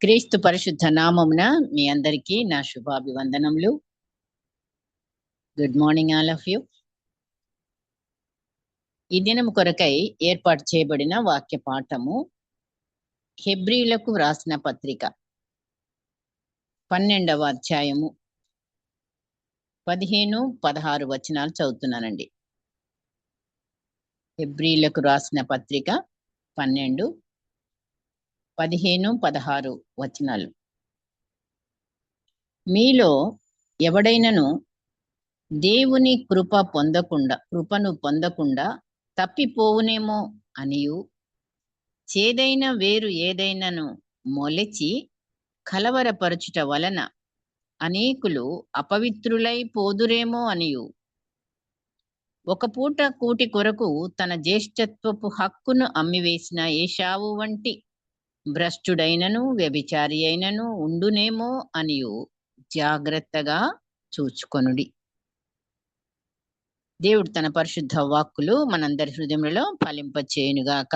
క్రీస్తు పరిశుద్ధ నామమున మీ అందరికీ నా శుభాభివందనములు. Good morning all of you. ఈ దినం కొరకై ఏర్పాటు చేయబడిన వాక్య పాఠము హెబ్రీలకు వ్రాసిన పత్రిక 12వ అధ్యాయము 15-16 వచనాలు చదువుతున్నానండి. హెబ్రీలకు రాసిన పత్రిక 12, 15, 16 వచనాలు. మీలో ఎవడైనను దేవుని కృపను పొందకుండా తప్పిపోవునేమో అనియు, చేదైన వేరు ఏదైనను మొలచి కలవరపరచుట వలన అనేకులు అపవిత్రులై పోదురేమో అనియు, ఒక పూట కూటి కొరకు తన జ్యేష్ఠత్వపు హక్కును అమ్మివేసిన ఏశావు వంటి భ్రష్టుడైనను వ్యభిచారి అయినను ఉండునేమో అనియు జాగ్రత్తగా చూచుకొనుడి. దేవుడు తన పరిశుద్ధ వాక్కులు మనందరి హృదయంలో ఫలింపచేయునుగాక.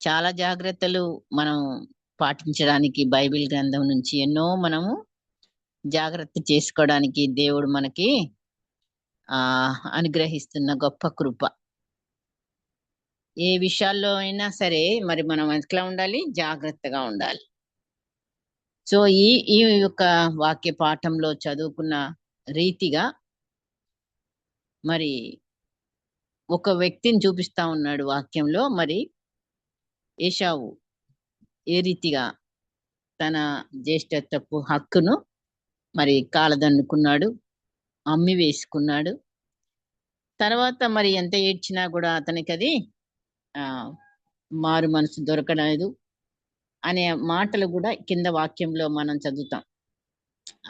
చాలా జాగ్రత్తలు మనం పాటించడానికి బైబిల్ గ్రంథం నుంచి ఎన్నో మనము జాగ్రత్త చేసుకోవడానికి దేవుడు మనకి అనుగ్రహిస్తున్న గొప్ప కృప. ఏ విషయాల్లో అయినా సరే మరి మనం ఎట్లా ఉండాలి? జాగ్రత్తగా ఉండాలి. సో ఈ యొక్క వాక్య పాఠంలో చదువుకున్న రీతిగా మరి ఒక వ్యక్తిని చూపిస్తా ఉన్నాడు వాక్యంలో. మరి ఏశావు ఏ రీతిగా తన జ్యేష్ఠత్వపు హక్కును మరి కాలదన్నుకున్నాడు, అమ్మి వేసుకున్నాడు. తర్వాత మరి ఎంత ఏడ్చినా కూడా అతనికి అది మారు మనసు దొరకలేదు అనే మాటలు కూడా కింద వాక్యంలో మనం చదువుతాం.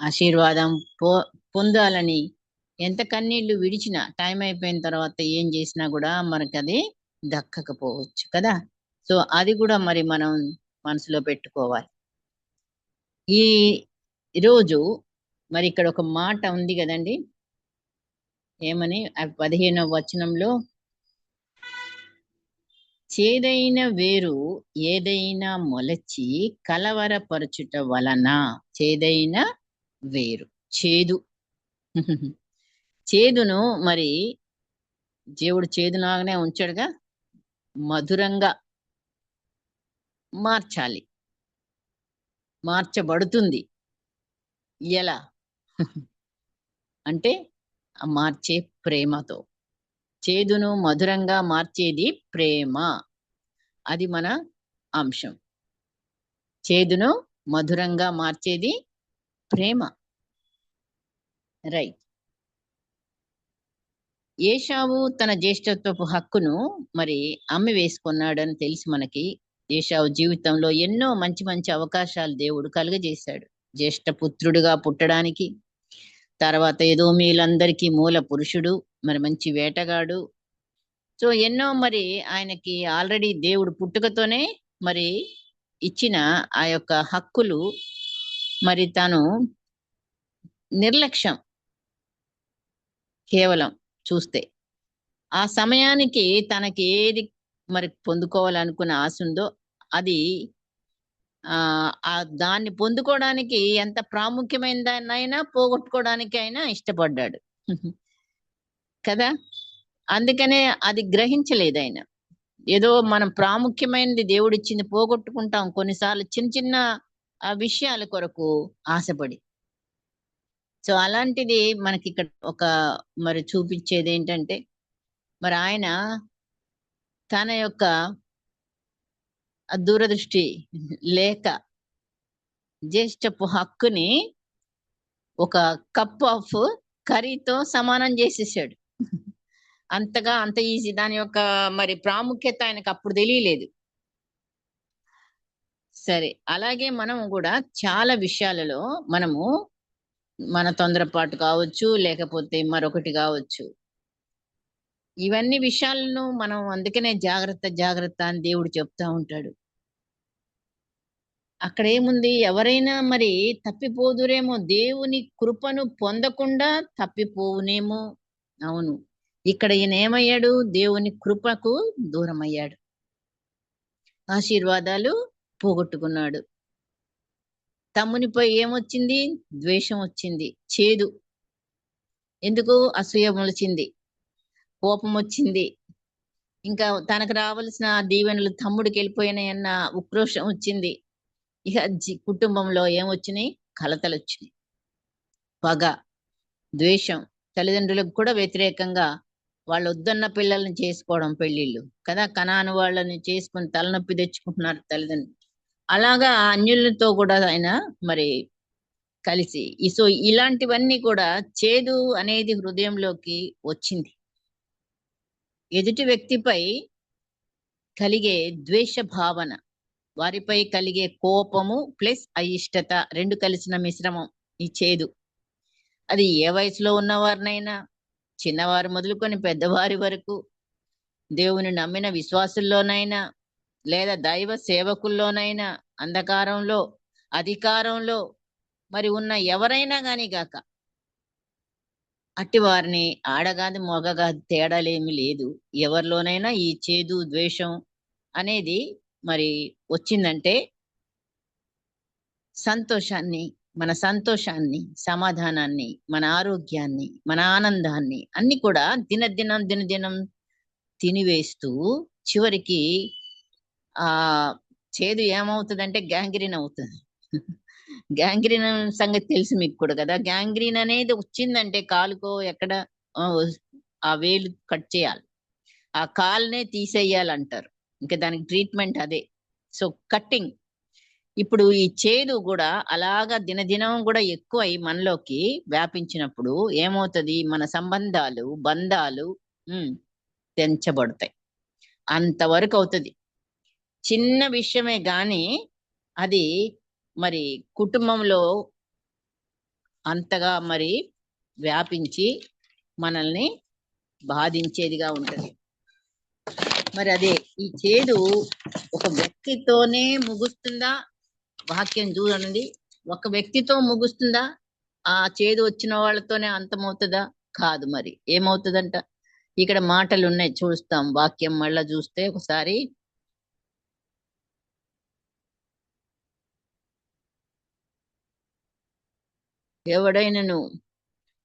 ఆశీర్వాదం పొందాలని ఎంత కన్నీళ్లు విడిచినా టైం అయిపోయిన తర్వాత ఏం చేసినా కూడా మనకి అది దక్కకపోవచ్చు కదా. సో అది కూడా మరి మనం మనసులో పెట్టుకోవాలి. ఈరోజు మరి ఇక్కడ ఒక మాట ఉంది కదండి, ఏమని? 15వ వచనంలో, చేదైన వేరు ఏదైనా మొలచి కలవరపరచుట వలన. చేదైన వేరు, చేదు. చేదును మరి దేవుడు చేదులాగానే ఉంచాడుగా, మధురంగా మార్చాలి. మార్చబడుతుంది. ఎలా అంటే మార్చే ప్రేమతో. చేదును మధురంగా మార్చేది ప్రేమ. అది మన అంశం. చేదును మధురంగా మార్చేది ప్రేమ. రైట్. ఏశావు తన జ్యేష్ఠత్వపు హక్కును మరి అమ్మి వేసుకున్నాడని తెలిసి మనకి ఏశావు జీవితంలో ఎన్నో మంచి మంచి అవకాశాలు దేవుడు కలుగజేశాడు. జ్యేష్ఠ పుత్రుడిగా పుట్టడానికి, తర్వాత ఎదోమీయులందరికీ మూల పురుషుడు, మరి మంచి వేటగాడు. సో ఎన్నో మరి ఆయనకి ఆల్రెడీ దేవుడు పుట్టుకతోనే మరి ఇచ్చిన ఆ యొక్క హక్కులు మరి తను నిర్లక్ష్యం కేవలం చూస్తే. ఆ సమయానికి తనకి ఏది మరి పొందుకోవాలనుకున్న ఆశ ఉందో అది దాన్ని పొందుకోవడానికి ఎంత ప్రాముఖ్యమైన దాన్నైనా పోగొట్టుకోవడానికి అయినా ఇష్టపడ్డాడు కదా. అందుకనే అది గ్రహించలేదు ఆయన. ఏదో మనం ప్రాముఖ్యమైనది దేవుడిచ్చింది పోగొట్టుకుంటాం కొన్నిసార్లు చిన్న చిన్న విషయాల కొరకు ఆశపడి. సో అలాంటిది మనకి ఇక్కడ ఒక మరి చూపించేది ఏంటంటే, మరి ఆయన తన యొక్క దూరదృష్టి లేక జ్యేష్ఠపు హక్కుని ఒక కప్ ఆఫ్ కర్రీతో సమానం చేసేసాడు. అంతగా అంత ఈజీ. దాని యొక్క మరి ప్రాముఖ్యత ఆయనకు అప్పుడు తెలియలేదు. సరే, అలాగే మనం కూడా చాలా విషయాలలో మనము మన తొందరపాటు కావచ్చు, లేకపోతే మరొకటి కావచ్చు, ఇవన్నీ విషయాలను మనం అందుకనే జాగ్రత్త అని దేవుడు చెప్తా ఉంటాడు. అక్కడ ఏముంది? ఎవరైనా మరి తప్పిపోదురేమో, దేవుని కృపను పొందకుండా తప్పిపోవునేమో. అవును, ఇక్కడ ఈయన ఏమయ్యాడు? దేవుని కృపకు దూరం అయ్యాడు. ఆశీర్వాదాలు పోగొట్టుకున్నాడు. తమ్మునిపై ఏమొచ్చింది? ద్వేషం వచ్చింది. చేదు. ఎందుకు? అసూయ మొలిచింది. కోపం వచ్చింది. ఇంకా తనకు రావాల్సిన దీవెనలు తమ్ముడికెళ్ళిపోయినాయన్న ఉక్రోషం వచ్చింది. ఇక కుటుంబంలో ఏమొచ్చినాయి? కలతలొచ్చినాయి. పగ, ద్వేషం, తల్లిదండ్రులకు కూడా వ్యతిరేకంగా వాళ్ళొద్దన్న పిల్లల్ని చేసుకోవడం పెళ్ళిళ్ళు కదా! కనాను వాళ్ళని చేసుకొని తలనొప్పి తెచ్చుకుంటున్నారు తల్లిదండ్రులు. అలాగా అన్యులతో కూడా ఆయన మరి కలిసి సో, ఇలాంటివన్నీ కూడా చేదు అనేది హృదయంలోకి వచ్చింది. ఎదుటి వ్యక్తిపై కలిగే ద్వేష భావన, వారిపై కలిగే కోపము ప్లస్ అయిష్టత 2 కలిసిన మిశ్రమం ఈ చేదు. అది ఏ వయసులో ఉన్నవారినైనా, చిన్నవారు మొదలుకొని పెద్దవారి వరకు, దేవుని నమ్మిన విశ్వాసుల్లోనైనా, లేదా దైవ సేవకుల్లోనైనా, అంధకారంలో, అధికారంలో మరి ఉన్న ఎవరైనా గాని గాక, అట్టి వారిని ఆడగాది, మగగాది తేడాలేమి లేదు. ఎవరిలోనైనా ఈ చేదు, ద్వేషం అనేది మరి వచ్చిందంటే మన సంతోషాన్ని, సమాధానాన్ని, మన ఆరోగ్యాన్ని, మన ఆనందాన్ని అన్ని కూడా దినదినం తినివేస్తూ చివరికి ఆ చేదు ఏమవుతదంటే గ్యాంగ్రీన్ అవుతది. గ్యాంగ్రీన్ సంగతి తెలుసు మీకు కూడా కదా! గ్యాంగ్రీన్ అనేది వచ్చిందంటే కాలుకో ఎక్కడ ఆ వేలు కట్ చేయాలి. ఆ కాలునే తీసేయాలంటారు. ఇంకా దానికి ట్రీట్మెంట్ అదే. So, cutting. ఇప్పుడు ఈ చేదు గూడా అలాగా దినదినం గూడా ఎక్కువై మనలోకి వ్యాపించినప్పుడు ఏమవుతది? మన సంబంధాలు, బంధాలు తెంచబడతాయి. అంతవరకు అవుతది. చిన్న విషయమే గాని అది మరి కుటుంబంలో అంతగా మరి వ్యాపించి మనల్ని బాధించేదిగా ఉంటది. మరి అదే ఈ చేదు ఒక వ్యక్తితోనే ముగుస్తుందా? వాక్యం చూడండి. ఒక వ్యక్తితో ముగుస్తుందా? ఆ చేదు వచ్చిన వాళ్ళతోనే అంతమవుతుందా? కాదు. మరి ఏమవుతుందంట? ఇక్కడ మాటలున్నాయి చూస్తాం. వాక్యం మళ్ళా చూస్తే ఒకసారి ఎవడైనను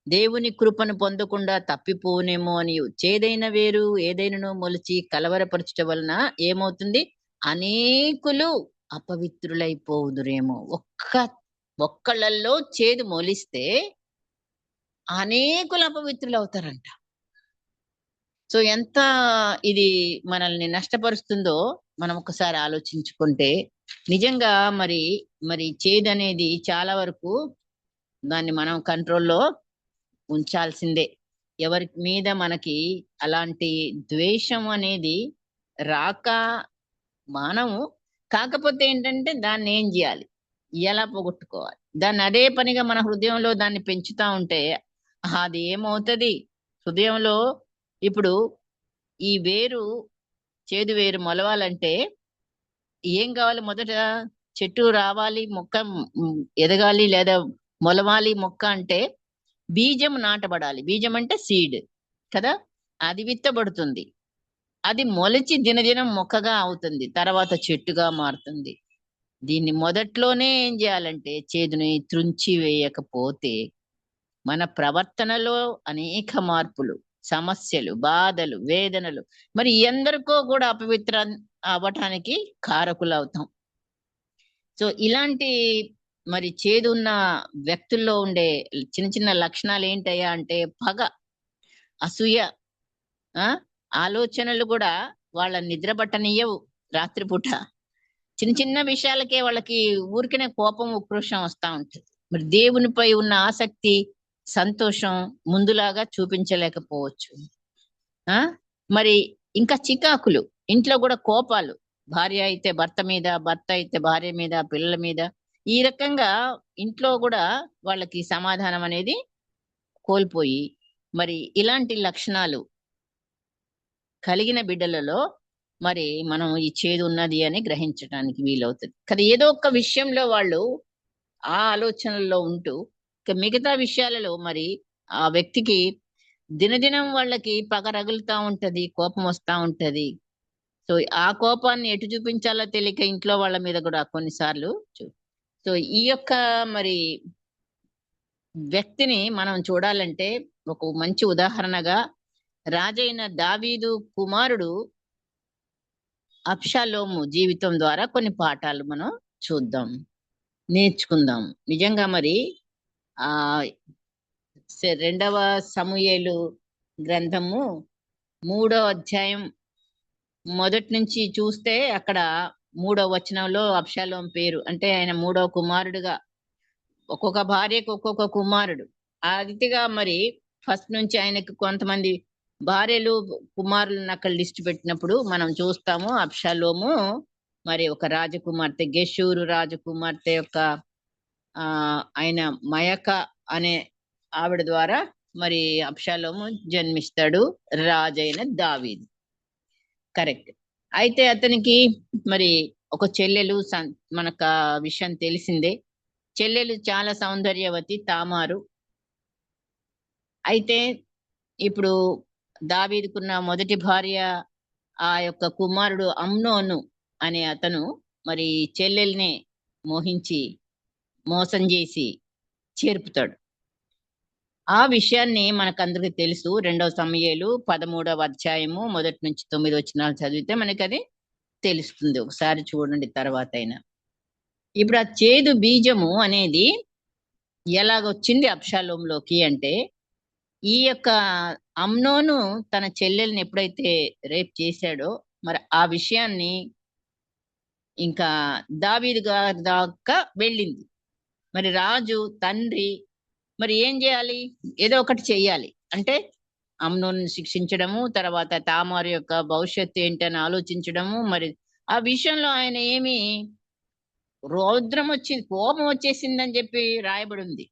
దేవుని కృపను పొందకుండా తప్పిపోనేమో అని చేదైన వేరు ఏదైనను మొలిచి కలవరపరచుట వలన ఏమవుతుంది? అనేకులు అపవిత్రులైపోదురేమో. ఒక్కళ్ళల్లో చేదు మొలిస్తే అనేకులు అపవిత్రులవుతారంట. సో, ఎంత ఇది మనల్ని నష్టపరుస్తుందో మనం ఒకసారి ఆలోచించుకుంటే నిజంగా మరి చేదనేది చాలా వరకు దాన్ని మనం కంట్రోల్‌లో ఉంచాల్సిందే. ఎవరి మీద మనకి అలాంటి ద్వేషం అనేది రాక మానము. కాకపోతే ఏంటంటే దాన్నేం జేయాలి? ఎలా పోగొట్టుకోవాలి? దాన్ని అదే పనిగా మన హృదయంలో దాన్ని పెంచుతా ఉంటే అది ఏమవుతది? హృదయంలో ఇప్పుడు ఈ వేరు, చేదు వేరు మొలవాలంటే ఏం కావాలి? మొదట చెట్టు రావాలి, మొక్క ఎదగాలి లేదా మొలవాలి మొక్క అంటే బీజం నాటబడాలి. బీజం అంటే సీడ్ కదా! అది విత్తబడుతుంది. అది మొలిచి దినదినం మొక్కగా అవుతుంది. తర్వాత చెట్టుగా మారుతుంది. దీన్ని మొదట్లోనే ఏం జేయాలంటే చేదుని త్రుంచి వేయకపోతే మన ప్రవర్తనలో అనేక మార్పులు, సమస్యలు, బాధలు, వేదనలు మరి ఎందరికో కూడా అవ్వటానికి కారకులవుతాం. సో, ఇలాంటి మరి చేదున్న వ్యక్తుల్లో ఉండే చిన్న చిన్న లక్షణాలేంటయ్యా అంటే పగ, అసూయ, ఆ! ఆలోచనలు గూడా వాళ్ళని నిద్ర పట్టనియ్యవు రాత్రిపూట. చిన్న చిన్న విషయాలకే వాళ్ళకి ఊరికనే కోపం, ఉక్రోషం వస్తా ఉంటది. మరి దేవునిపై ఉన్న ఆసక్తి, సంతోషం ముందులాగా చూపించలేకపోవచ్చు. ఆ! మరి ఇంకా చికాకులు. ఇంట్లో గూడా కోపాలు. భార్య అయితే భర్త మీద, భర్త అయితే భార్య మీద, పిల్లల మీద. ఈ రకంగా ఇంట్లో గూడా వాళ్ళకి సమాధానం అనేది కోల్పోయి, మరి ఇలాంటి లక్షణాలు కలిగిన బిడ్డలలో మరి మనం ఈ చేదు ఉన్నది అని గ్రహించటానికి వీలవుతది. కదా ఏదో ఒక విషయంలో వాళ్ళు ఆ ఆలోచనల్లో ఉంటూ, ఇక మిగతా విషయాలలో మరి ఆ వ్యక్తికి దినదినం వాళ్ళకి పగ రగులుతా ఉంటది. కోపం వస్తా ఉంటది. సో ఆ కోపాన్ని ఎటు చూపించాలో తెలియక ఇంట్లో వాళ్ళ మీద కూడా కొన్నిసార్లు సో ఈ యొక్క మరి వ్యక్తిని మనం చూడాలంటే ఒక మంచి ఉదాహరణగా రాజైన దావీదు కుమారుడు అబ్షాలోము జీవితం ద్వారా కొన్ని పాఠాలు మనం చూద్దాం, నేర్చుకుందాం. నిజంగా మరి ఆ 2వ సమూయేలు గ్రంథము 3వ అధ్యాయం మొదటి నుంచి చూస్తే అక్కడ 3వ వచనంలో అబ్షాలోం పేరు, అంటే ఆయన 3వ కుమారుడుగా, ఒక్కొక్క భార్యకు ఒక్కొక్క కుమారుడు. ఆ రీతిగా మరి ఫస్ట్ నుంచి ఆయనకు కొంతమంది భార్యలు కుమారులను అక్కడ లిస్ట్ పెట్టినప్పుడు మనం చూస్తాము అబ్షాలోము మరి ఒక రాజకుమార్తె, గెషూరు రాజకుమార్తె యొక్క ఆయన మయక అనే ఆవిడ ద్వారా మరి అబ్షాలోము జన్మిస్తాడు రాజైన దావీదు. కరెక్ట్. అయితే అతనికి మరి ఒక చెల్లెలు, మనకు ఆ విషయం తెలిసిందే. చెల్లెలు చాలా సౌందర్యవతి తామారు. అయితే ఇప్పుడు దావీదుకున్న మొదటి భార్య ఆ యొక్క కుమారుడు అమ్నోను అనే అతను మరి చెల్లెల్ని మోహించి మోసం చేసి చేర్పుతాడు. ఆ విషయాన్ని మనకందరికి తెలుసు. 2వ సమూయేలు 13వ అధ్యాయము మొదటి నుంచి 9 వచనాలు చదివితే మనకి అది తెలుస్తుంది. ఒకసారి చూడండి తర్వాత అయినా. ఇప్పుడు ఆ చేదు బీజము అనేది ఎలాగొచ్చింది అబ్షాలోంలోకి అంటే, ఈ యొక్క అమ్నోను తన చెల్లెల్ని ఎప్పుడైతే రేప్ చేశాడో మరి ఆ విషయాన్ని ఇంకా దావీదు గారి దాకా వెళ్ళింది. మరి రాజు తండ్రి మరి ఏం చేయాలి? ఏదో ఒకటి చెయ్యాలి. అంటే అమ్నోను శిక్షించడము, తర్వాత తామారు యొక్క భవిష్యత్తు ఏంటని ఆలోచించడము. మరి ఆ విషయంలో ఆయన ఏమి రౌద్రం వచ్చింది, కోపం వచ్చేసిందని చెప్పి రాయబడి ఉంది.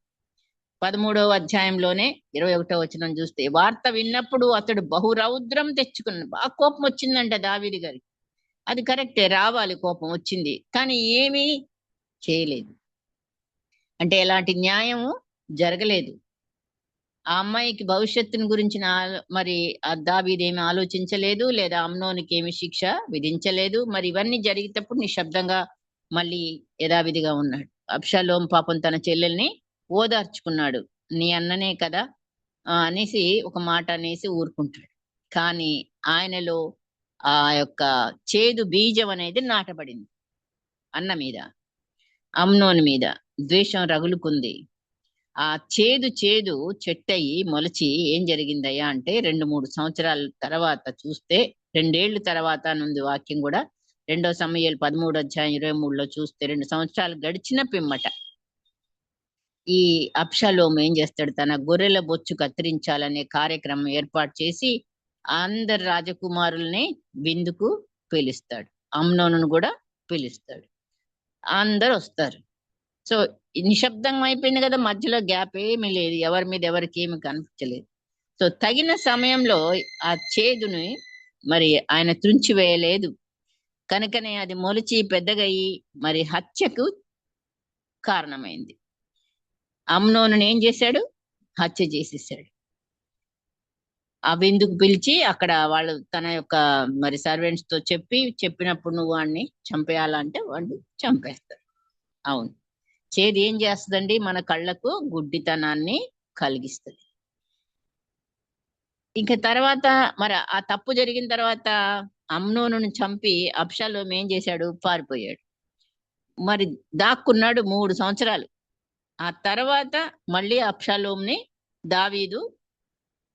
13వ అధ్యాయంలోనే 21వ వచనం చూస్తే, వార్త విన్నప్పుడు అతడు బహురౌద్రం తెచ్చుకున్నాడు. బాగా కోపం వచ్చిందంట దావీదు గారికి. అది కరెక్టే, రావాలి, కోపం వచ్చింది. కానీ ఏమీ చేయలేదు. అంటే ఎలాంటి న్యాయము జరగలేదు. ఆ అమ్మాయికి భవిష్యత్తుని గురించిన మరి దావీదు ఏమి ఆలోచించలేదు, లేదా అమ్నోనికి ఏమి శిక్ష విధించలేదు. మరి ఇవన్నీ జరిగేటప్పుడు నిశ్శబ్దంగా మళ్ళీ యథావిధిగా ఉన్నాడు. అబ్షాలోం పాపం తన చెల్లెల్ని ఓదార్చుకున్నాడు. నీ అన్ననే కదా అనేసి ఒక మాట అనేసి ఊరుకుంటాడు. కానీ ఆయనలో ఆ యొక్క చేదు బీజం అనేది నాటబడింది. అన్న మీద, అమ్నోని మీద ద్వేషం రగులుకుంది. ఆ చేదు చెట్టయి మొలచి ఏం జరిగిందయ్యా అంటే 2-3 సంవత్సరాల తర్వాత చూస్తే, 2 ఏళ్ల తర్వాత నుండి వాక్యం కూడా 2వ సమూయేలు 13 అధ్యాయం 23లో చూస్తే 2 సంవత్సరాలు గడిచిన పిమ్మట ఈ అబ్షాలోము ఏం చేస్తాడు? తన గొర్రెల బొచ్చు కత్తిరించాలనే కార్యక్రమం ఏర్పాటు చేసి అందరు రాజకుమారుల్ని విందుకు పిలుస్తాడు. అమ్నోనును కూడా పిలుస్తాడు. అందరు వస్తారు. సో నిశ్శబ్దం అయిపోయింది కదా, మధ్యలో గ్యాప్ ఏమీ లేదు, ఎవరి మీద ఎవరికి ఏమి కనిపించలేదు. సో తగిన సమయంలో ఆ చేదుని మరి ఆయన తుంచి వేయలేదు కనుకనే అది మొలిచి పెద్దగయి మరి హత్యకు కారణమైంది. అమ్నోను ఏం చేశాడు? హత్య చేసేసాడు. ఆ విందుకు పిలిచి అక్కడ వాళ్ళు తన యొక్క మరి సర్వెంట్స్ తో చెప్పినప్పుడు నువ్వు వాడిని చంపేయాలంటే వాడిని చంపేస్తాడు. అవును, చేదు ఏం చేస్తుందండి? మన కళ్ళకు గుడ్డితనాన్ని కలిగిస్తుంది. ఇంకా తర్వాత మరి ఆ తప్పు జరిగిన తర్వాత అమ్నోనును చంపి అబ్షాలోము ఏం చేశాడు? పారిపోయాడు. మరి దాక్కున్నాడు 3 సంవత్సరాలు. ఆ తర్వాత మళ్ళీ అబ్షాలోముని దావీదు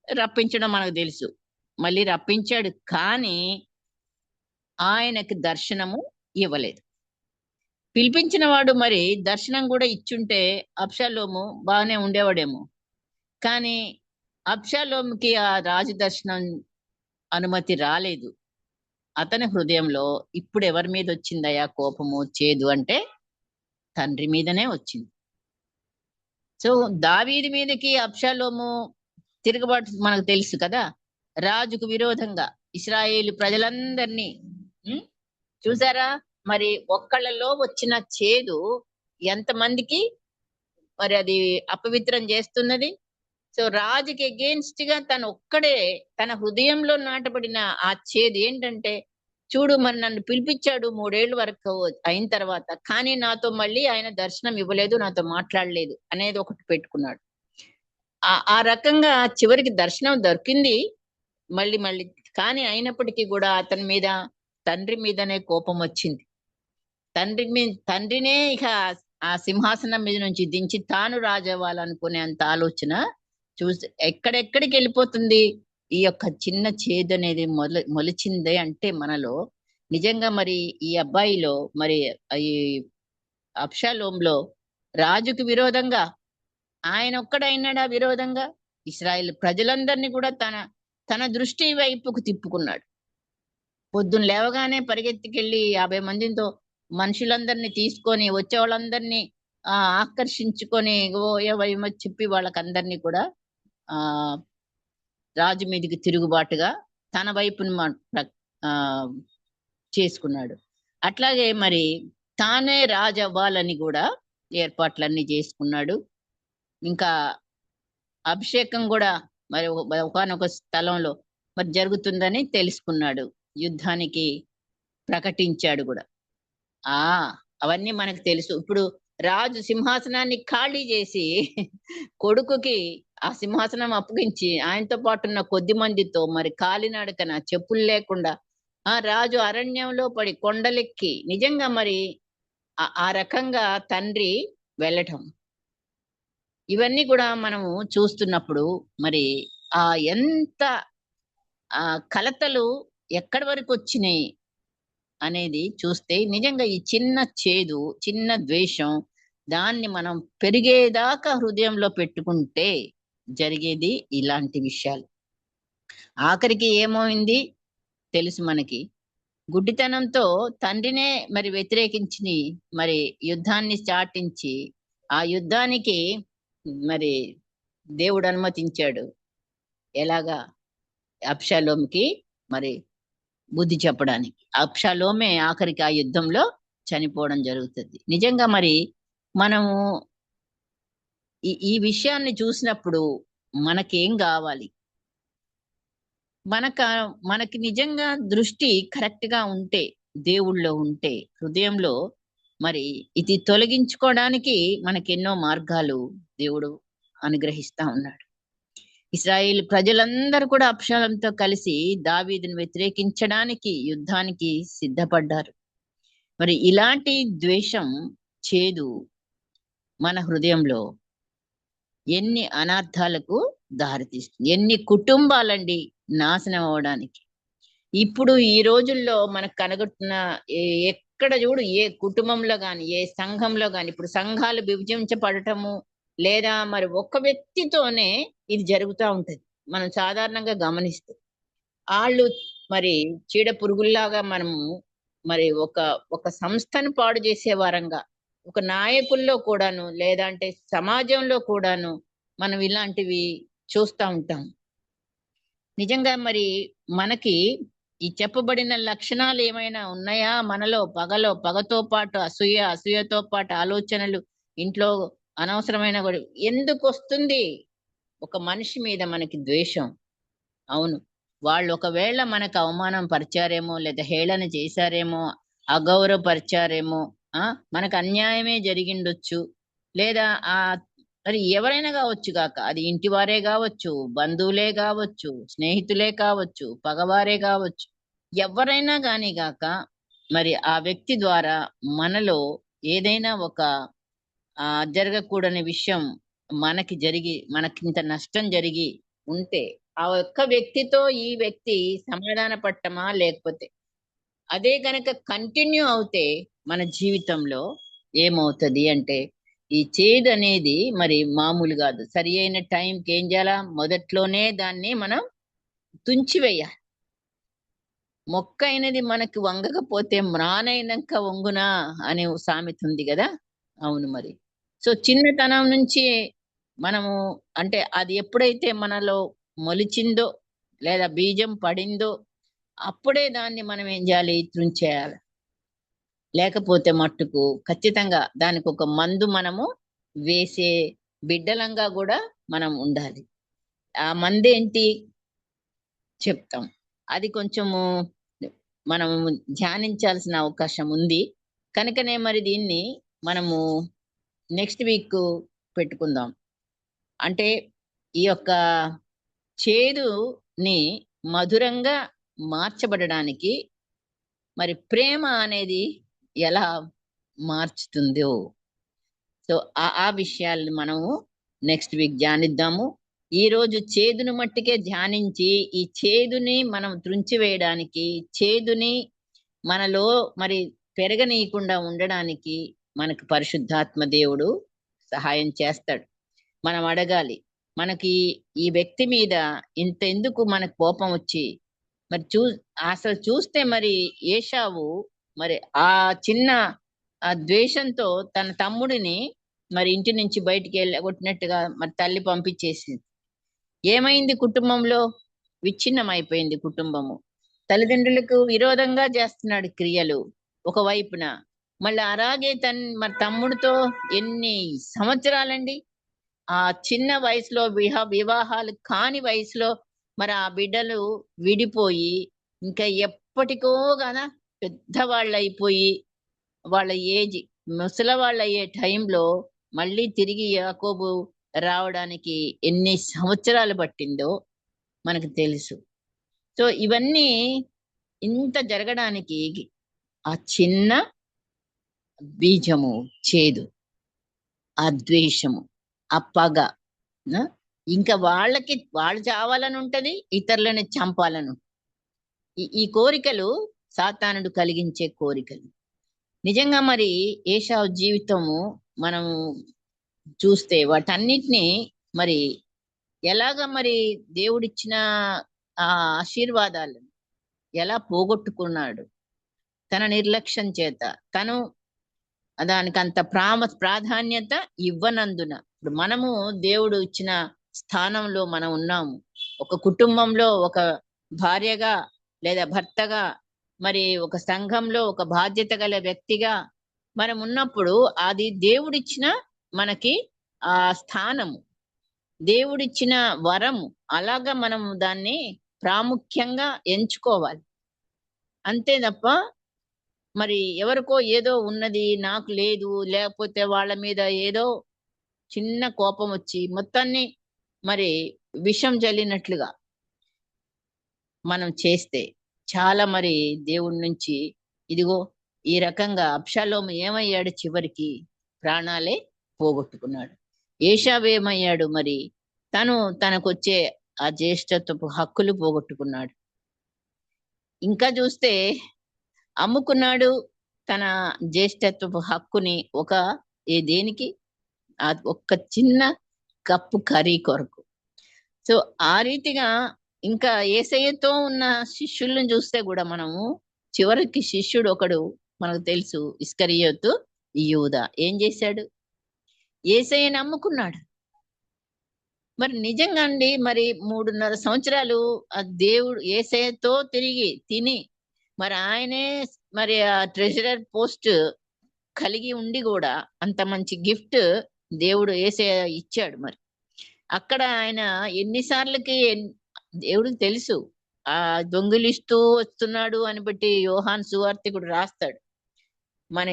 రప్పించడం మనకు తెలుసు. మళ్ళీ రప్పించాడు, కానీ ఆయనకి దర్శనము ఇవ్వలేదు. పిలిపించిన వాడు మరి దర్శనం కూడా ఇచ్చుంటే అబ్షాలోము బాగానే ఉండేవాడేమో. కానీ అబ్షాలోముకి ఆ రాజు దర్శనం అనుమతి రాలేదు. అతని హృదయంలో ఇప్పుడు ఎవరి మీద వచ్చిందయ్యా కోపము, చేదు అంటే తండ్రి మీదనే వచ్చింది. సో దావీదు మీదకి అబ్షాలోము తిరుగుబాటు మనకు తెలుసు కదా. రాజుకు విరోధంగా ఇశ్రాయేలు ప్రజలందరినీ చూసారా? మరి ఒక్కళ్ళలో వచ్చిన చేదు ఎంతమందికి మరి అది అపవిత్రం చేస్తున్నది. సో రాజుకి అగేన్స్ట్ గా తన ఒక్కడే, తన హృదయంలో నాటబడిన ఆ చేదు ఏంటంటే చూడు మరి నన్ను పిలిపించాడు 3 ఏళ్ల వరకు అయిన తర్వాత, కానీ నాతో మళ్ళీ ఆయన దర్శనం ఇవ్వలేదు, నాతో మాట్లాడలేదు అనేది ఒకటి పెట్టుకున్నాడు. ఆ రకంగా చివరికి దర్శనం దొరికింది మళ్ళీ మళ్ళీ. కానీ అయినప్పటికీ గూడా అతని మీద, తండ్రి మీదనే కోపమొచ్చింది. తండ్రినే ఇక ఆ సింహాసనం మీద నుంచి దించి తాను రాజవ్వాలనుకునేంత ఆలోచన ఎక్కడెక్కడికెళ్ళిపోతుంది. ఈ యొక్క చిన్న చేదనేది మొలిచింది అంటే మనలో, నిజంగా మరి ఈ అబ్బాయిలో మరి ఈ అబ్షాలోములో రాజుకి విరోధంగా ఆయనొక్కడైనాడా విరోధంగా? ఇశ్రాయేలు ప్రజలందరిని కూడా తన దృష్టి వైపుకు తిప్పుకున్నాడు. పొద్దున లేవగానే పరిగెత్తుకెళ్ళి 50 మందితో మనుషులందరిని తీసుకొని వచ్చేవాళ్ళందరినీ ఆకర్షించుకొని ఏమో చెప్పి వాళ్ళకందరినీ కూడా ఆ రాజు మీదకి తిరుగుబాటుగా తన వైపుని చేసుకున్నాడు. అట్లాగే మరి తానే రాజు అవ్వాలని కూడా ఏర్పాట్లన్నీ చేసుకున్నాడు. ఇంకా అభిషేకం కూడా మరి ఒకానొక స్థలంలో మరి జరుగుతుందని తెలుసుకున్నాడు. యుద్ధానికి ప్రకటించాడు కూడా. అవన్నీ మనకు తెలుసు. ఇప్పుడు రాజు సింహాసనాన్ని ఖాళీ చేసి కొడుకుకి ఆ సింహాసనం అప్పగించి ఆయనతో పాటు ఉన్న కొద్ది మందితో మరి కాలినడకన చెప్పులు లేకుండా రాజు అరణ్యంలో పడి కొండలెక్కి నిజంగా మరి ఆ రకంగా తండ్రి వెళ్ళటం, ఇవన్నీ కూడా మనము చూస్తున్నప్పుడు మరి ఎంత కలతలు ఎక్కడి వరకు వచ్చినాయి అనేది చూస్తే నిజంగా ఈ చిన్న చేదు, చిన్న ద్వేషం, దాన్ని మనం పెరిగేదాకా హృదయంలో పెట్టుకుంటే జరిగేది ఇలాంటి విషయాలు. ఆఖరికి ఏమైంది తెలుసు మనకి. గుడ్డితనంతో తండ్రినే మరి వ్యతిరేకించి మరి యుద్ధాన్ని చాటించి ఆ యుద్ధానికి మరి దేవుడు అనుమతించాడు. ఎలాగా? అబ్షాలోముకి మరి బుద్ధి చెప్పడానికి. అబ్షాలోమే ఆఖరికి ఆ యుద్ధంలో చనిపోవడం జరుగుతుంది. నిజంగా మరి మనము ఈ విషయాన్ని చూసినప్పుడు మనకేం కావాలి? మనకి నిజంగా దృష్టి కరెక్ట్ గా ఉంటే, దేవుళ్ళో ఉంటే, హృదయంలో మరి ఇది తొలగించుకోవడానికి మనకెన్నో మార్గాలు దేవుడు అనుగ్రహిస్తా ఉన్నాడు. ఇశ్రాయేలు ప్రజలందరూ కూడా అబ్షాలోముతో కలిసి దావీదును వ్యతిరేకించడానికి యుద్ధానికి సిద్ధపడ్డారు. మరి ఇలాంటి ద్వేషం, చేదు మన హృదయంలో ఎన్ని అనర్థాలకు దారితీస్తుంది. ఎన్ని కుటుంబాలండి నాశనం అవడానికి. ఇప్పుడు ఈ రోజుల్లో మనకు కనగొట్టిన ఎక్కడ చూడు, ఏ కుటుంబంలో గాని, ఏ సంఘంలో గాని, ఇప్పుడు సంఘాలు విభజించబడటము లేదా మరి ఒక్క వ్యక్తితోనే ఇది జరుగుతూ ఉంటది. మనం సాధారణంగా గమనిస్తే వాళ్ళు మరి చీడ పురుగుల్లాగా మనము మరి ఒక సంస్థను పాడు చేసే వారంగా, ఒక నాయకుల్లో కూడాను లేదంటే సమాజంలో కూడాను మనం ఇలాంటివి చూస్తూ ఉంటాం. నిజంగా మరి మనకి ఈ చెప్పబడిన లక్షణాలు ఏమైనా ఉన్నాయా మనలో? పగతో పాటు అసూయతో పాటు ఆలోచనలు, ఇంట్లో అనవసరమైన ఎందుకు వస్తుంది? ఒక మనిషి మీద మనకి ద్వేషం. అవును, వాళ్ళు ఒకవేళ మనకు అవమానం పరిచారేమో, లేదా హేళన చేశారేమో, అగౌరవపరిచారేమో, మనకు అన్యాయమే జరిగిండొచ్చు, లేదా మరి ఎవరైనా కావచ్చు గాక, అది ఇంటి వారే కావచ్చు, బంధువులే కావచ్చు, స్నేహితులే కావచ్చు, పగవారే కావచ్చు, ఎవరైనా గాని గాక మరి ఆ వ్యక్తి ద్వారా మనలో ఏదైనా ఒక జరగకూడని విషయం మనకింత నష్టం జరిగి ఉంటే ఆ ఒక్క వ్యక్తితో ఈ వ్యక్తి సమాధాన పట్టమా, లేకపోతే అదే గనక కంటిన్యూ అవుతే మన జీవితంలో ఏమవుతుంది అంటే, ఈ చేదు అనేది మరి మామూలు కాదు. సరి అయిన టైంకి ఏం చేయాలా? మొదట్లోనే దాన్ని మనం తుంచివేయాలి. మొక్క అయినది మనకు వంగకపోతే మ్రానైనాక వంగునా అనే సామెత ఉంది కదా. అవును మరి. సో చిన్నతనం నుంచి మనము అంటే అది ఎప్పుడైతే మనలో మొలిచిందో లేదా బీజం పడిందో అప్పుడే దాన్ని మనం ఏం చేయాలి? తుంచేయాలి. లేకపోతే మట్టుకు ఖచ్చితంగా దానికి ఒక మందు మనము వేసే బిడ్డలంగా కూడా మనం ఉండాలి. ఆ మందేంటి చెప్తాం. అది కొంచెము మనం ధ్యానించాల్సిన అవకాశం ఉంది. కనుకనే మరి దీన్ని మనము నెక్స్ట్ వీక్ పెట్టుకుందాం. అంటే ఈ యొక్క చేదుని మధురంగా మార్చబడడానికి మరి ప్రేమ అనేది ఎలా మార్చుతుందో, సో ఆ విషయాల్ని మనము నెక్స్ట్ వీక్ ధ్యానిద్దాము. ఈ రోజు చేదును మట్టికే ధ్యానించి ఈ చేదుని మనం త్రుంచివేయడానికి, చేదుని మనలో మరి పెరగనీయకుండా ఉండడానికి మనకు పరిశుద్ధాత్మ దేవుడు సహాయం చేస్తాడు. మనం అడగాలి, మనకి ఈ వ్యక్తి మీద ఇంత ఎందుకు మనకు కోపం వచ్చి, మరి అసలు చూస్తే మరి ఏశావు మరి ఆ చిన్న ఆ ద్వేషంతో తన తమ్ముడిని మరి ఇంటి నుంచి బయటికి వెళ్ళగొట్టినట్టుగా మరి తల్లి పంపించేసింది. ఏమైంది? కుటుంబంలో విచ్ఛిన్నమైపోయింది కుటుంబము. తల్లిదండ్రులకు విరోధంగా చేస్తున్నాడు క్రియలు ఒకవైపున. మళ్ళీ అలాగే మరి తమ్ముడితో ఎన్ని సంవత్సరాలండి, ఆ చిన్న వయసులో వివాహాలు కాని వయసులో మరి ఆ బిడ్డలు విడిపోయి ఇంకా ఎప్పటికో కదా పెద్దవాళ్ళు అయిపోయి వాళ్ళ ఏజ్ ముసలవాళ్ళు అయ్యే టైంలో మళ్ళీ తిరిగి యాకోబు రావడానికి ఎన్ని సంవత్సరాలు పట్టిందో మనకు తెలుసు. సో ఇవన్నీ ఇంత జరగడానికి ఆ చిన్న బీజము చేదు, ఆ ద్వేషము, ఆ పగ, ఇంకా వాళ్ళు చావాలని ఉంటది, ఇతరులని చంపాలను. ఈ కోరికలు సాతానుడు కలిగించే కోరికలు. నిజంగా మరి ఏశావు జీవితము మనం చూస్తే వాటన్నిటిని మరి ఎలాగ మరి దేవుడిచ్చిన ఆ ఆశీర్వాదాలను ఎలా పోగొట్టుకున్నాడు తన నిర్లక్ష్యం చేత. తను దానికి అంత ప్రాధాన్యత ఇవ్వనందున ఇప్పుడు మనము దేవుడు ఇచ్చిన స్థానంలో మనం ఉన్నాము. ఒక కుటుంబంలో ఒక భార్యగా లేదా భర్తగా, మరి ఒక సంఘంలో ఒక బాధ్యత గల వ్యక్తిగా మనం ఉన్నప్పుడు అది దేవుడిచ్చిన మనకి ఆ స్థానము, దేవుడిచ్చిన వరము. అలాగా మనం దాన్ని ప్రాముఖ్యంగా ఎంచుకోవాలి. అంతే తప్ప మరి ఎవరికో ఏదో ఉన్నది నాకు లేదు, లేకపోతే వాళ్ళ మీద ఏదో చిన్న కోపం వచ్చి మొత్తాన్ని మరి విషం జల్లినట్లుగా మనం చేస్తే చాలా మరి దేవుడి నుంచి ఇదిగో ఈ రకంగా అబ్షాలోము ఏమయ్యాడు? చివరికి ప్రాణాలే పోగొట్టుకున్నాడు. ఏశావు ఏమయ్యాడు? మరి తనకొచ్చే ఆ జ్యేష్ఠత్వపు హక్కులు పోగొట్టుకున్నాడు. ఇంకా చూస్తే అమ్ముకున్నాడు తన జ్యేష్ఠత్వపు హక్కుని దేనికి? ఒక్క చిన్న కప్పు కర్రీ కొరకు. సో ఆ రీతిగా ఇంకా యేసయ్యతో ఉన్న శిష్యులను చూస్తే కూడా మనము చివరికి శిష్యుడు ఒకడు మనకు తెలుసు, ఇస్కరియోతు యూదా ఏం చేశాడు? యేసయ్యని నమ్ముకున్నాడు. మరి నిజంగా అండి, మరి 3.5 సంవత్సరాలు ఆ దేవుడు యేసయ్యతో తిరిగి తిని మరి ఆయనే మరి ఆ ట్రెజరర్ పోస్ట్ కలిగి ఉండి కూడా అంత మంచి గిఫ్ట్ దేవుడు యేసయ్య ఇచ్చాడు. మరి అక్కడ ఆయన ఎన్నిసార్లకి దేవుడికి తెలుసు ఆ దొంగిలిస్తూ వస్తున్నాడు అని బట్టి యోహాన్ సువార్తికుడు రాస్తాడు మన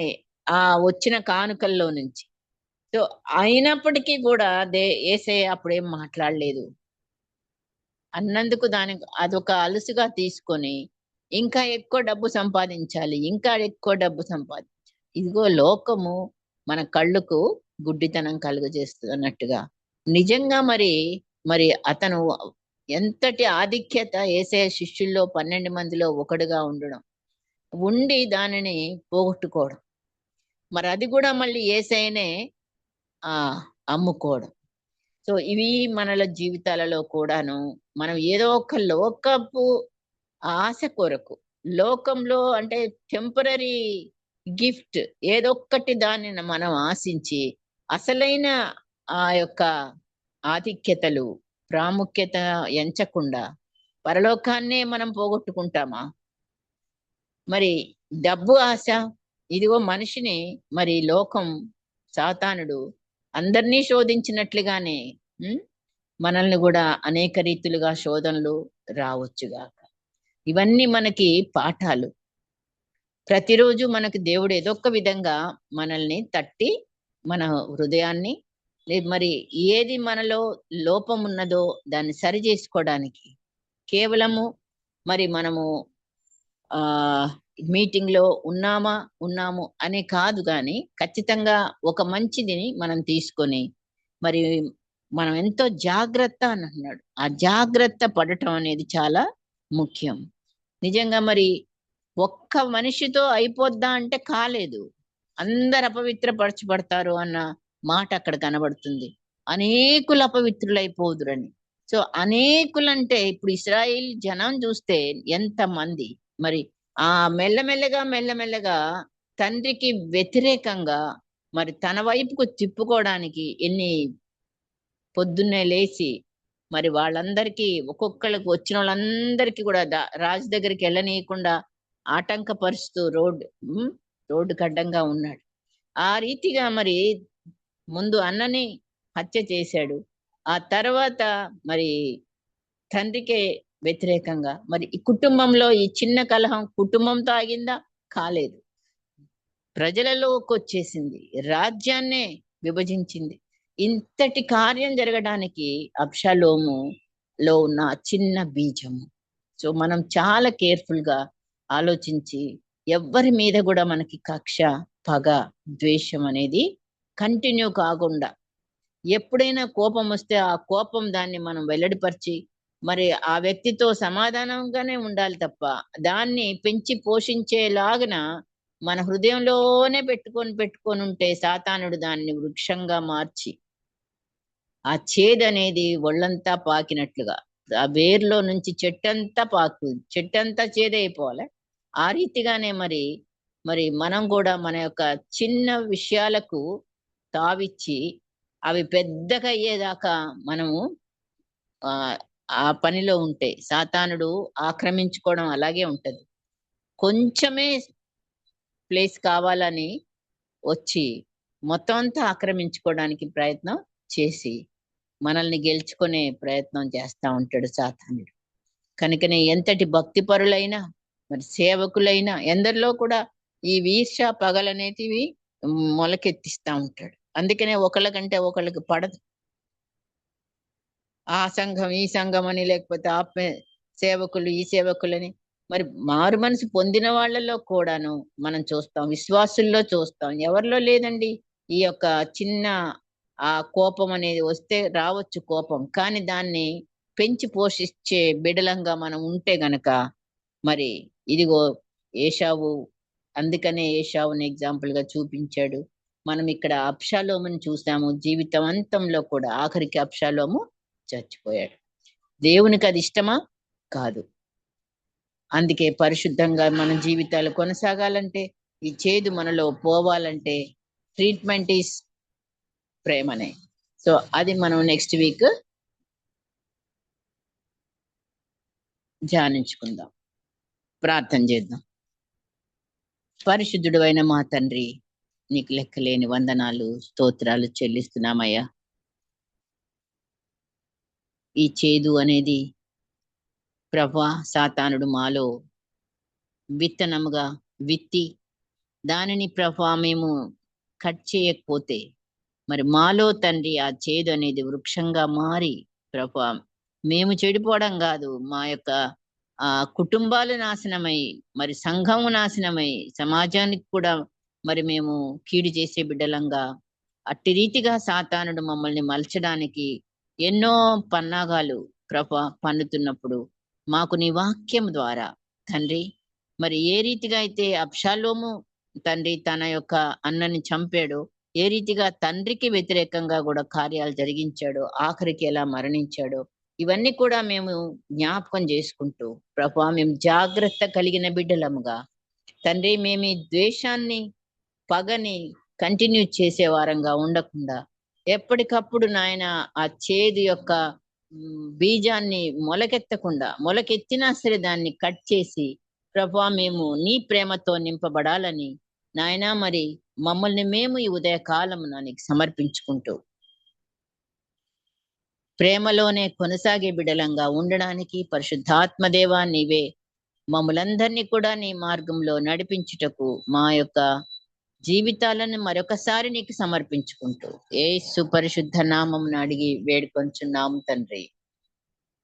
ఆ వచ్చిన కానుకల్లో నుంచి. సో అయినప్పటికీ కూడా యేసయ్య అప్పుడేం మాట్లాడలేదు. అన్నందుకు అదొక అలుసుగా తీసుకొని ఇంకా ఎక్కువ డబ్బు సంపాదించాలి, ఇంకా ఎక్కువ డబ్బు సంపాదించాలి. ఇదిగో లోకము మన కళ్ళుకు గుడ్డితనం కలుగజేస్తుంది అన్నట్టుగా నిజంగా మరి అతను ఎంతటి ఆధిక్యత యేసయ్య శిష్యుల్లో 12 మందిలో ఒకడుగా ఉండి దానిని పోగొట్టుకోవడం, మరి అది కూడా మళ్ళీ యేసయ్యనే అమ్ముకోవడం. సో ఇవి మనల జీవితాలలో కూడాను మనం ఏదో ఒక లోకపు ఆశ కొరకు, లోకంలో అంటే టెంపరరీ గిఫ్ట్ ఏదొక్కటి దానిని మనం ఆశించి అసలైన ఆ యొక్క ఆధిక్యతలు ప్రాముఖ్యత ఎంచకుండా పరలోకాన్నే మనం పోగొట్టుకుంటామా? మరి డబ్బు ఆశ, ఇదిగో మనిషిని మరి లోకం సాతానుడు అందరినీ శోధించినట్లుగానే మనల్ని కూడా అనేక రీతులుగా శోధనలు రావచ్చుగాక. ఇవన్నీ మనకి పాఠాలు. ప్రతిరోజు మనకు దేవుడు ఏదో ఒక విధంగా మనల్ని తట్టి మన హృదయాన్ని మరి ఏది మనలో లోపం ఉన్నదో దాన్ని సరి చేసుకోవడానికి కేవలము మరి మనము ఆ మీటింగ్ లో ఉన్నాము అనే కాదు, కానీ ఖచ్చితంగా ఒక మంచిదిని మనం తీసుకొని మరి మనం ఎంతో జాగ్రత్త అని అన్నాడు. ఆ జాగ్రత్త పడటం అనేది చాలా ముఖ్యం. నిజంగా మరి ఒక్క మనిషితో అయిపోద్దా అంటే కాలేదు. అందరు అపవిత్రపరచబడతారు అన్న మాట అక్కడ కనబడుతుంది. అనేకులు అపవిత్రులైపోదురని. సో అనేకులంటే ఇప్పుడు ఇశ్రాయేల్ జనం చూస్తే ఎంత మంది మరి ఆ మెల్లమెల్లగా తండ్రికి వ్యతిరేకంగా మరి తన వైపుకు తిప్పుకోవడానికి ఎన్ని పొద్దున్నే లేచి మరి వాళ్ళందరికీ ఒక్కొక్కళ్ళకి వచ్చిన వాళ్ళందరికీ కూడా రాజు దగ్గరికి వెళ్ళనీయకుండా ఆటంకపరుస్తూ రోడ్డుకు అడ్డంగా ఉన్నాడు. ఆ రీతిగా మరి ముందు అన్నని హత్య చేశాడు. ఆ తర్వాత మరి తండ్రికే వ్యతిరేకంగా మరి ఈ కుటుంబంలో ఈ చిన్న కలహం కుటుంబంతో ఆగిందా? కాలేదు. ప్రజలలోకి వచ్చేసింది, రాజ్యాన్నే విభజించింది. ఇంతటి కార్యం జరగడానికి అబ్షాలోములో ఉన్న చిన్న బీజము. సో మనం చాలా కేర్ఫుల్ గా ఆలోచించి ఎవ్వరి మీద కూడా మనకి కక్ష, పగ, ద్వేషం అనేది కంటిన్యూ కాకుండా ఎప్పుడైనా కోపం వస్తే ఆ కోపం దాన్ని మనం వెల్లడిపరిచి మరి ఆ వ్యక్తితో సమాధానంగానే ఉండాలి తప్ప దాన్ని పెంచి పోషించేలాగన మన హృదయంలోనే పెట్టుకొని ఉంటే సాతానుడు దాన్ని వృక్షంగా మార్చి ఆ చేదనేది ఒళ్ళంతా పాకినట్లుగా ఆ వేర్లో నుంచి చెట్టంతా చేదైపోవాలి. ఆ రీతిగానే మరి మనం కూడా మన యొక్క చిన్న విషయాలకు తావిచ్చి అవి పెద్దగా అయ్యేదాకా మనము ఆ పనిలో ఉంటే సాతానుడు ఆక్రమించుకోవడం అలాగే ఉంటది. కొంచెమే ప్లేస్ కావాలని వచ్చి మొత్తం అంతా ఆక్రమించుకోవడానికి ప్రయత్నం చేసి మనల్ని గెలుచుకునే ప్రయత్నం చేస్తా ఉంటాడు సాతానుడు. కనుకనే ఎంతటి భక్తిపరులైనా మరి సేవకులైనా ఎందరిలో కూడా ఈ ఈర్ష్య, పగలనేటివి మొలకెత్తిస్తా ఉంటాడు. అందుకనే ఒకళ్ళకంటే ఒకళ్ళకి పడదు. ఆ సంఘం ఈ సంఘం అని, లేకపోతే సేవకులు ఈ సేవకులని మరి మారు మనసు పొందిన వాళ్ళలో కూడాను మనం చూస్తాం, విశ్వాసుల్లో చూస్తాం. ఎవరిలో లేదండి ఈ యొక్క చిన్న ఆ కోపం అనేది వస్తే రావచ్చు కోపం, కానీ దాన్ని పెంచి పోషించే బిడలంగా మనం ఉంటే గనక మరి ఇదిగో ఏషావు, అందుకనే ఏషావుని ఎగ్జాంపుల్ గా చూపించాడు. మనం ఇక్కడ అబ్షాలోముని చూసాము. జీవితం అంతంలో కూడా ఆఖరికి అబ్షాలోము చచ్చిపోయాడు. దేవునికి అది ఇష్టమా? కాదు. అందుకే పరిశుద్ధంగా మన జీవితాలు కొనసాగాలంటే, ఈ చేదు మనలో పోవాలంటే ట్రీట్మెంట్ ఈస్ ప్రేమనే. సో అది మనం నెక్స్ట్ వీక్ ధ్యానించుకుందాం. ప్రార్థన చేద్దాం. పరిశుద్ధుడు అయిన మా తండ్రి, నీకు లెక్కలేని వందనాలు, స్తోత్రాలు చెల్లిస్తున్నామయ్యా. ఈ చేదు అనేది ప్రభా సాతానుడు మాలో విత్తనముగా విత్తి దానిని ప్రభా మేము కట్ చేయకపోతే మరి మాలో తండ్రి ఆ చేదు అనేది వృక్షంగా మారి ప్రభా మేము చెడిపోవడం కాదు, మా యొక్క కుటుంబాలు నాశనమై మరి సంఘము నాశనమై సమాజానికి కూడా మరి మేము కీడు చేసే బిడ్డలంగా అట్టి రీతిగా సాతానుడు మమ్మల్ని మలచడానికి ఎన్నో పన్నాగాలు పన్నుతున్నప్పుడు మాకు నీ వాక్యం ద్వారా తండ్రి మరి ఏ రీతిగా అయితే అబ్షాలోము తండ్రి తన యొక్క అన్నని చంపాడో, ఏ రీతిగా తండ్రికి వ్యతిరేకంగా కూడా కార్యాలు జరిగించాడో, ఆఖరికి ఎలా మరణించాడో, ఇవన్నీ కూడా మేము జ్ఞాపకం చేసుకుంటూ ప్రభా మేము జాగ్రత్త కలిగిన బిడ్డలముగా తండ్రి మేము ఈ ద్వేషాన్ని, పగని కంటిన్యూ చేసే వారంగా ఉండకుండా ఎప్పటికప్పుడు నాయన ఆ చేదు యొక్క బీజాన్ని మొలకెత్తినా సరే దాన్ని కట్ చేసి ప్రభా మేము నీ ప్రేమతో నింపబడాలని నాయనా మరి మమ్మల్ని మేము ఈ ఉదయ కాలమున నీకు సమర్పించుకుంటూ ప్రేమలోనే కొనసాగే బిడలంగా ఉండడానికి పరిశుద్ధాత్మదేవా నీవే మమ్మలందరినీ కూడా నీ మార్గంలో నడిపించుటకు మా యొక్క జీవితాలను మరొకసారి నీకు సమర్పించుకుంటూ యేసు పరిశుద్ధ నామమున అడిగి వేడుకొంచున్నాము తండ్రి.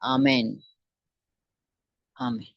ఆమెన్. ఆమెన్.